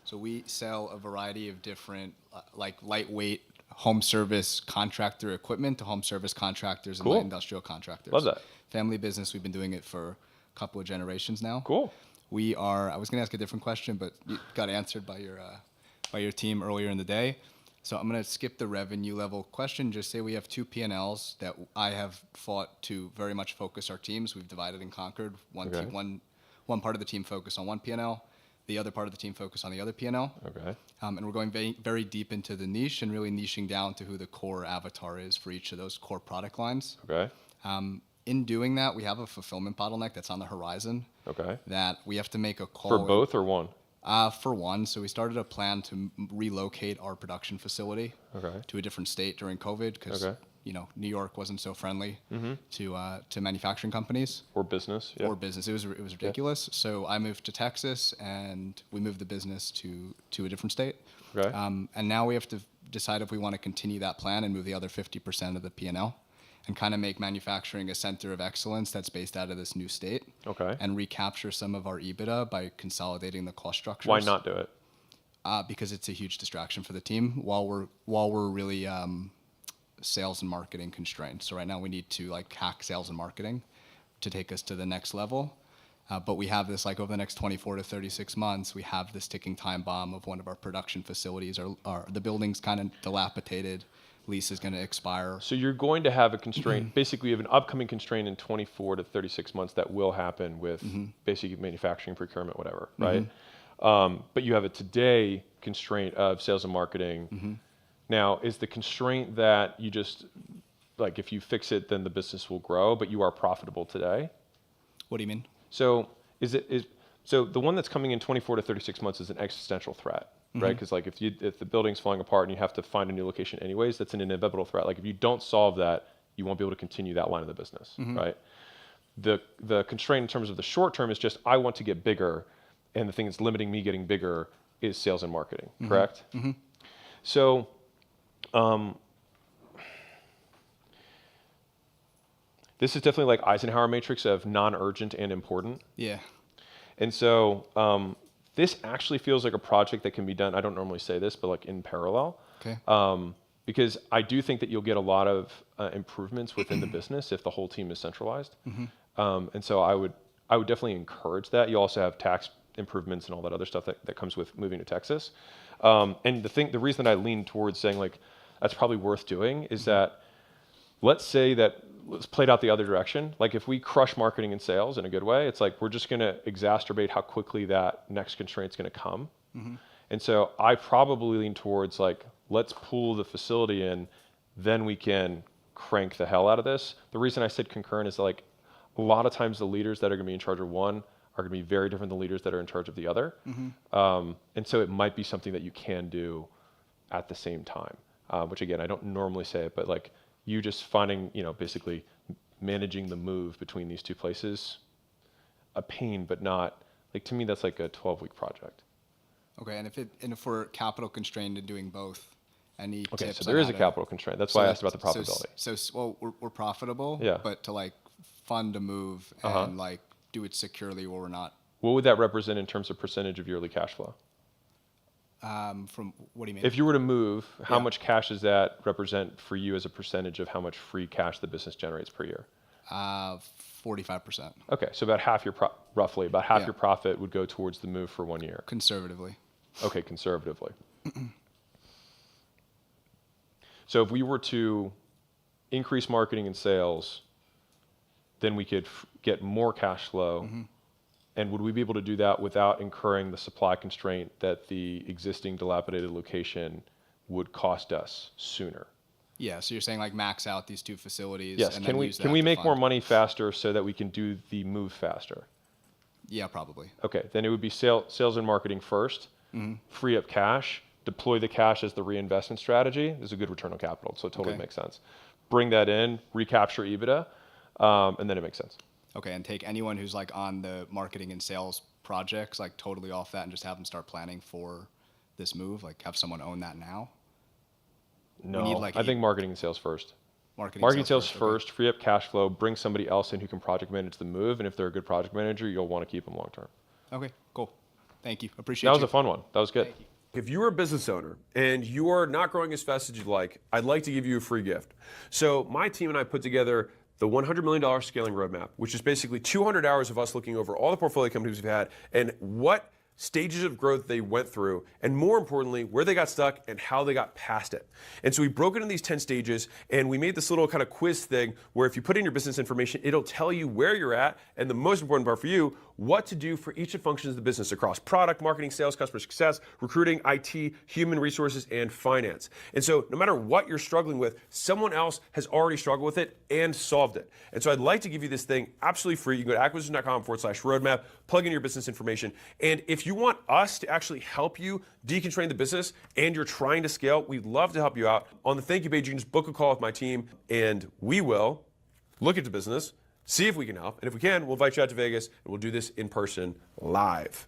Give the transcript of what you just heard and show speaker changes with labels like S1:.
S1: So we sell a variety of different, like lightweight home service contractor equipment to home service contractors and light
S2: Cool.
S1: industrial contractors.
S2: Love that.
S1: Family business. We've been doing it for a couple of generations now.
S2: Cool.
S1: We are. I was going to ask a different question, but you got answered by your team earlier in the day. So I'm going to skip the revenue level question. Just say we have two P&Ls that I have fought to very much focus our teams. We've divided and conquered.
S2: Okay.
S1: One part of the team focus on one P&L, the other part of the team focus on the other P&L.
S2: Okay.
S1: And we're going very, very deep into the niche and really niching down to who the core avatar is for each of those core product lines.
S2: Okay.
S1: In doing that, we have a fulfillment bottleneck that's on the horizon.
S2: Okay.
S1: That we have to make a call.
S2: For both or one?
S1: For one. So we started a plan to relocate our production facility to a different state during COVID because New York wasn't so friendly to manufacturing companies
S2: or business. Yeah.
S1: Or business. It was ridiculous. Yeah. So I moved to Texas and we moved the business to a different state.
S2: Okay.
S1: And now we have to decide if we want to continue that plan and move the other 50% of the P&L and kind of make manufacturing a center of excellence that's based out of this new state.
S2: Okay.
S1: And recapture some of our EBITDA by consolidating the cost structures.
S2: Why not do it?
S1: Because it's a huge distraction for the team while we're really sales and marketing constrained. So right now we need to hack sales and marketing to take us to the next level. But we have this over the next 24 to 36 months, we have this ticking time bomb of one of our production facilities. The building's kind of dilapidated. Lease is going to expire.
S2: So you're going to have a constraint. Basically, you have an upcoming constraint in 24 to 36 months that will happen with basically manufacturing, procurement, whatever, right? But you have a today constraint of sales and marketing. Now, is the constraint that you just, if you fix it, then the business will grow, but you are profitable today?
S1: What do you mean?
S2: So so the one that's coming in 24 to 36 months is an existential threat. Right, because if the building's falling apart and you have to find a new location anyways, that's an inevitable threat. If you don't solve that, you won't be able to continue that line of the business, right? The constraint in terms of the short term is just I want to get bigger, and the thing that's limiting me getting bigger is sales and marketing, correct? So, this is definitely like Eisenhower matrix of non-urgent and important.
S1: Yeah.
S2: And so. This actually feels like a project that can be done. I don't normally say this, but in parallel.
S1: Okay.
S2: Because I do think that you'll get a lot of improvements within the business if the whole team is centralized. And so I would definitely encourage that. You also have tax improvements and all that other stuff that comes with moving to Texas. And the reason that I lean towards saying that's probably worth doing is that let's play it out the other direction. If we crush marketing and sales in a good way, it's we're just going to exacerbate how quickly that next constraint's going to come. And so I probably lean towards let's pull the facility in, then we can crank the hell out of this. The reason I said concurrent is a lot of times the leaders that are going to be in charge of one are going to be very different than leaders that are in charge of the other. And so it might be something that you can do at the same time, which again, I don't normally say it, but you just finding, basically managing the move between these two places, a pain, but not, to me, that's a 12-week project.
S1: Okay, and if we're capital constrained in doing both, any
S2: okay,
S1: tips?
S2: So there is a capital constraint. That's why I asked about the profitability.
S1: So we're profitable,
S2: yeah.
S1: But to fund a move and do it securely where we're not.
S2: What would that represent in terms of percentage of yearly cash flow?
S1: From what do you mean?
S2: If you were to move, how much cash does that represent for you as a percentage of how much free cash the business generates per year?
S1: 45%.
S2: Okay, so about half roughly about half your profit would go towards the move for 1 year.
S1: Conservatively.
S2: Okay, conservatively. So if we were to increase marketing and sales, then we could get more cash flow. And would we be able to do that without incurring the supply constraint that the existing dilapidated location would cost us sooner?
S1: Yeah, so you're saying max out these two facilities.
S2: Yes,
S1: and
S2: can we make more money faster so that we can do the move faster?
S1: Yeah, probably.
S2: Okay, then it would be sales and marketing first, free up cash, deploy the cash as the reinvestment strategy. There's a good return on capital, so it totally makes sense. Bring that in, recapture EBITDA, and then it makes sense.
S1: Okay, and take anyone who's on the marketing and sales projects, totally off that and just have them start planning for this move? Have someone own that now?
S2: No, I think marketing and sales first.
S1: Marketing
S2: and sales first, free up cash flow, bring somebody else in who can project manage the move, and if they're a good project manager, you'll want to keep them long term.
S1: Okay, cool. Thank you. Appreciate
S2: That
S1: you.
S2: was a fun one. That was good.
S3: If you are a business owner and you are not growing as fast as you'd like, I'd like to give you a free gift. So my team and I put together the $100 million scaling roadmap, which is basically 200 hours of us looking over all the portfolio companies we've had and what stages of growth they went through, and more importantly, where they got stuck and how they got past it. And so we broke it into these 10 stages, and we made this little kind of quiz thing where if you put in your business information, it'll tell you where you're at, and the most important part for you, what to do for each of the functions of the business across product, marketing, sales, customer success, recruiting, IT, human resources, and finance. And so no matter what you're struggling with, someone else has already struggled with it and solved it. And so I'd like to give you this thing absolutely free. You can go to acquisition.com/roadmap, plug in your business information. And if you want us to actually help you deconstrain the business and you're trying to scale, we'd love to help you out. On the thank you page, you can just book a call with my team, and we will look at the business, see if we can help. And if we can, we'll invite you out to Vegas, and we'll do this in person live.